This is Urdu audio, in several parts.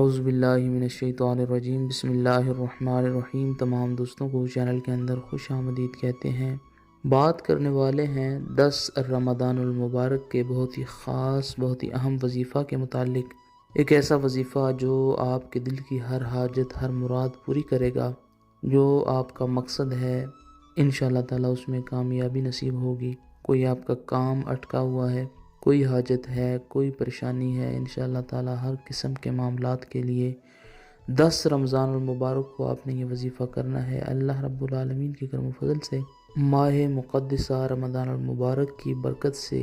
اعوذ باللہ من الشیطان الرجیم، بسم اللہ الرحمن الرحیم۔ تمام دوستوں کو چینل کے اندر خوش آمدید کہتے ہیں۔ بات کرنے والے ہیں 10 رمضان المبارک کے بہت ہی خاص، بہت ہی اہم وظیفہ کے متعلق۔ ایک ایسا وظیفہ جو آپ کے دل کی ہر حاجت، ہر مراد پوری کرے گا۔ جو آپ کا مقصد ہے انشاءاللہ تعالیٰ اس میں کامیابی نصیب ہوگی۔ کوئی آپ کا کام اٹکا ہوا ہے، کوئی حاجت ہے، کوئی پریشانی ہے، انشاءاللہ تعالیٰ ہر قسم کے معاملات کے لیے 10 رمضان المبارک کو آپ نے یہ وظیفہ کرنا ہے۔ اللہ رب العالمین کے کرم و فضل سے ماہ مقدسہ رمضان المبارک کی برکت سے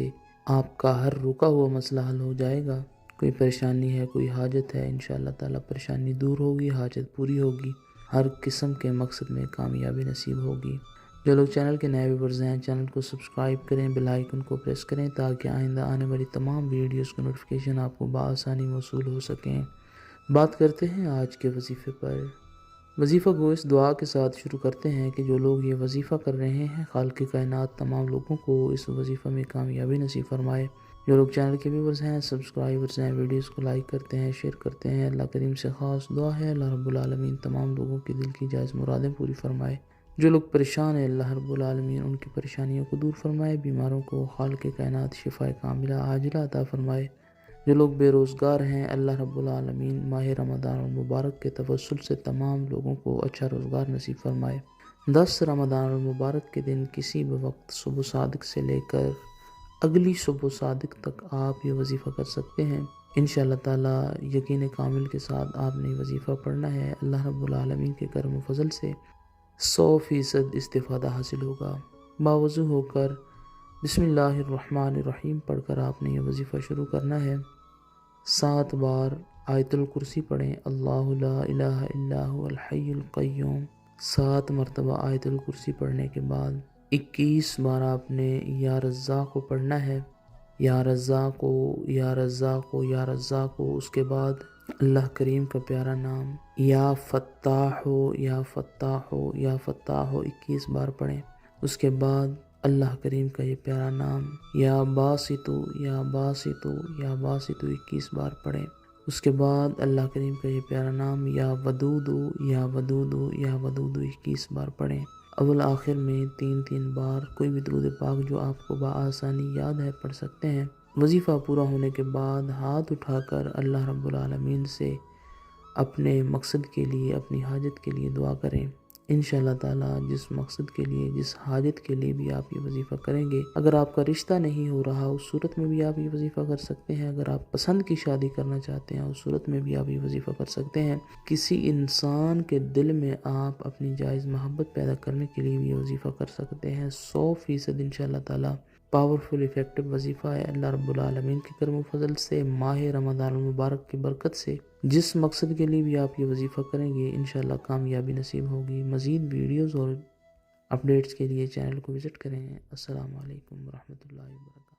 آپ کا ہر رکا ہوا مسئلہ حل ہو جائے گا۔ کوئی پریشانی ہے، کوئی حاجت ہے، انشاءاللہ تعالیٰ پریشانی دور ہوگی، حاجت پوری ہوگی، ہر قسم کے مقصد میں کامیابی نصیب ہوگی۔ جو لوگ چینل کے نئے ویورز ہیں، چینل کو سبسکرائب کریں، بیل آئیکن کو پریس کریں تاکہ آئندہ آنے والی تمام ویڈیوز کی نوٹیفیکیشن آپ کو بآسانی موصول ہو سکیں۔ بات کرتے ہیں آج کے وظیفے پر۔ وظیفہ کو اس دعا کے ساتھ شروع کرتے ہیں کہ جو لوگ یہ وظیفہ کر رہے ہیں، خالق کائنات تمام لوگوں کو اس وظیفہ میں کامیابی نصیب فرمائے۔ جو لوگ چینل کے ویورز ہیں، سبسکرائبرز ہیں، ویڈیوز کو لائک کرتے ہیں، شیئر کرتے ہیں، اللہ کریم سے خاص دعا ہے اللہ رب العالمین تمام لوگوں کی دل کی جائز مرادیں پوری فرمائے۔ جو لوگ پریشان ہیں، اللہ رب العالمین ان کی پریشانیوں کو دور فرمائے، بیماروں کو خالق کائنات شفاء کاملہ عاجلہ عطا فرمائے۔ جو لوگ بے روزگار ہیں، اللہ رب العالمین ماہ رمضان المبارک کے توسل سے تمام لوگوں کو اچھا روزگار نصیب فرمائے۔ 10 رمضان المبارک کے دن کسی بھی وقت صبح صادق سے لے کر اگلی صبح صادق تک آپ یہ وظیفہ کر سکتے ہیں۔ انشاءاللہ تعالیٰ یقین کامل کے ساتھ آپ نے یہ وظیفہ پڑھنا ہے۔ اللہ رب العالمین کے کرم و فضل سے 100% استفادہ حاصل ہوگا۔ باوضو ہو کر بسم اللہ الرحمن الرحیم پڑھ کر آپ نے یہ وظیفہ شروع کرنا ہے۔ 7 بار آیت الکرسی پڑھیں، اللہ لا الہ الا هو الحی القیوم۔ 7 مرتبہ آیت الکرسی پڑھنے کے بعد 21 بار آپ نے یا رزاق کو پڑھنا ہے۔ یا رزاق، یا رزاق، یا رزاق۔ اس کے بعد اللہ کریم کا پیارا نام یا فتاح، یا فتاح، یا فتاح 21 بار پڑھیں۔ اس کے بعد اللہ کریم کا یہ پیارا نام یا باسط، یا باسط، یا باسط 21 بار پڑھیں۔ اس کے بعد اللہ کریم کا یہ پیارا نام یا ودود، یا ودود، یا ودود 21 بار پڑھیں۔ اول آخر میں 3 بار کوئی بھی درود پاک جو آپ کو بآسانی یاد ہے پڑھ سکتے ہیں۔ وظیفہ پورا ہونے کے بعد ہاتھ اٹھا کر اللہ رب العالمین سے اپنے مقصد کے لیے، اپنی حاجت کے لیے دعا کریں۔ انشاءاللہ تعالیٰ جس مقصد کے لیے، جس حاجت کے لیے بھی آپ یہ وظیفہ کریں گے، اگر آپ کا رشتہ نہیں ہو رہا اس صورت میں بھی آپ یہ وظیفہ کر سکتے ہیں۔ اگر آپ پسند کی شادی کرنا چاہتے ہیں اس صورت میں بھی آپ یہ وظیفہ کر سکتے ہیں۔ کسی انسان کے دل میں آپ اپنی جائز محبت پیدا کرنے کے لیے بھی یہ وظیفہ کر سکتے ہیں۔ 100% انشاءاللہ تعالیٰ پاورفل افیکٹو وظیفہ ہے۔ اللہ رب العالمین کے کرم و فضل سے ماہ رمضان المبارک کی برکت سے جس مقصد کے لیے بھی آپ یہ وظیفہ کریں گے انشاءاللہ کامیابی نصیب ہوگی۔ مزید ویڈیوز اور اپڈیٹس کے لیے چینل کو وزٹ کریں۔ السلام علیکم ورحمۃ اللہ وبرکاتہ۔